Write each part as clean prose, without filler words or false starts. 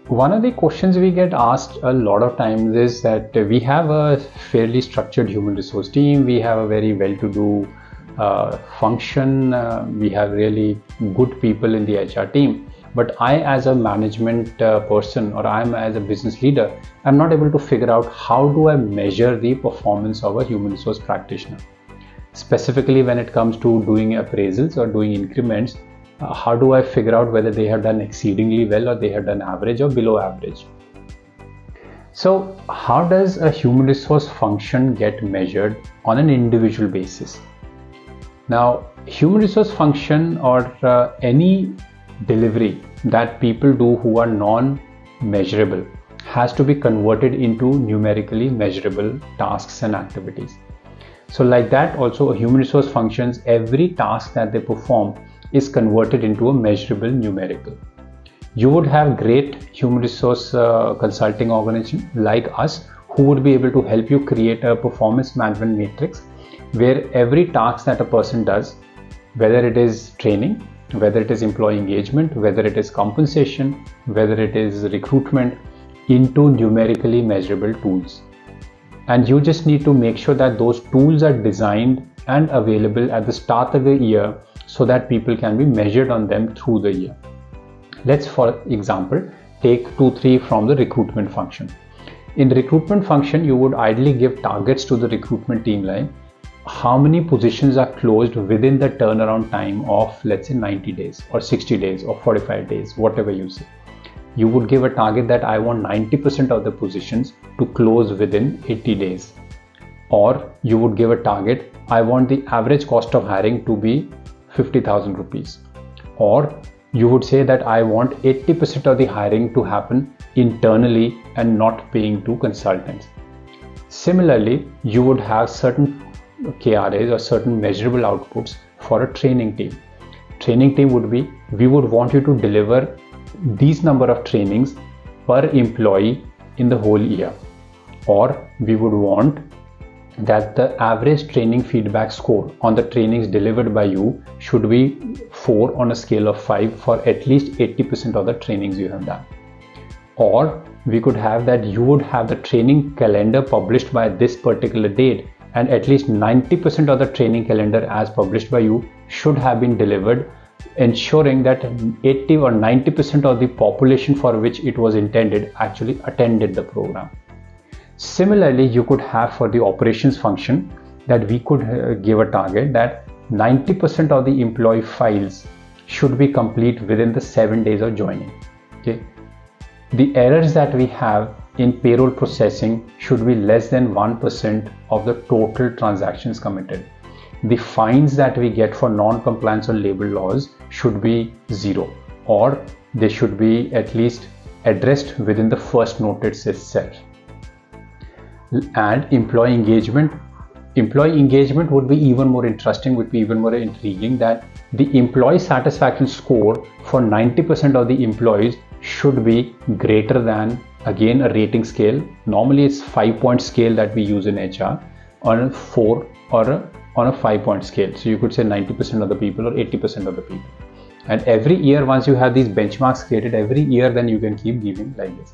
One of the questions we get asked a lot of times is that we have a fairly structured human resource team, we have a very well-to-do function, we have really good people in the HR team, but I as a management person, or I'm as a business leader, I'm not able to figure out how do I measure the performance of a human resource practitioner. Specifically when it comes to doing appraisals or doing increments, how do I figure out whether they have done exceedingly well or they have done average or below average? So how does a human resource function get measured on an individual basis? Now, human resource function or any delivery that people do who are non-measurable has to be converted into numerically measurable tasks and activities. So like that also, a human resource functions, every task that they perform is converted into a measurable numerical. You would have great human resource consulting organization like us who would be able to help you create a performance management matrix where every task that a person does, whether it is training, whether it is employee engagement, whether it is compensation, whether it is recruitment, into numerically measurable tools. And you just need to make sure that those tools are designed and available at the start of the year so that people can be measured on them through the year. Let's, for example, take 2-3 from the recruitment function. In the recruitment function, you would ideally give targets to the recruitment team like how many positions are closed within the turnaround time of, let's say, 90 days or 60 days or 45 days, whatever you say. You would give a target that I want 90% of the positions to close within 80 days. Or you would give a target, I want the average cost of hiring to be 50,000 rupees. Or you would say that I want 80% of the hiring to happen internally and not paying to consultants. Similarly, you would have certain KRAs or certain measurable outputs for a training team. Training team would be, we would want you to deliver these number of trainings per employee in the whole year. Or we would want that the average training feedback score on the trainings delivered by you should be 4 on a scale of 5 for at least 80% of the trainings you have done. Or we could have that you would have the training calendar published by this particular date, and at least 90% of the training calendar as published by you should have been delivered, ensuring that 80 or 90% of the population for which it was intended actually attended the program. Similarly, you could have for the operations function that we could give a target that 90% of the employee files should be complete within the 7 days of joining. Okay. The errors that we have in payroll processing should be less than 1% of the total transactions committed. The fines that we get for non-compliance on labor laws should be 0, or they should be at least addressed within the first notice itself. And employee engagement would be even more interesting, would be even more intriguing, that the employee satisfaction score for 90% of the employees should be greater than, again, a rating scale. Normally it's 5-point scale that we use in HR, on a 4 or on a 5-point scale. So you could say 90% of the people or 80% of the people. And every year, once you have these benchmarks created every year, then you can keep giving like this.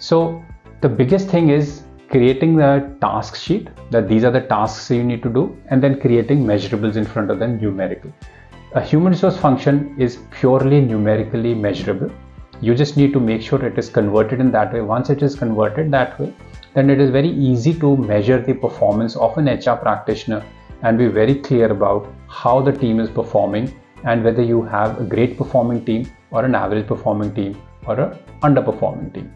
So the biggest thing is creating the task sheet, that these are the tasks you need to do, and then creating measurables in front of them, numerical. A human resource function is purely numerically measurable. You just need to make sure it is converted in that way. Once it is converted that way, then it is very easy to measure the performance of an HR practitioner and be very clear about how the team is performing and whether you have a great performing team or an average performing team or an underperforming team.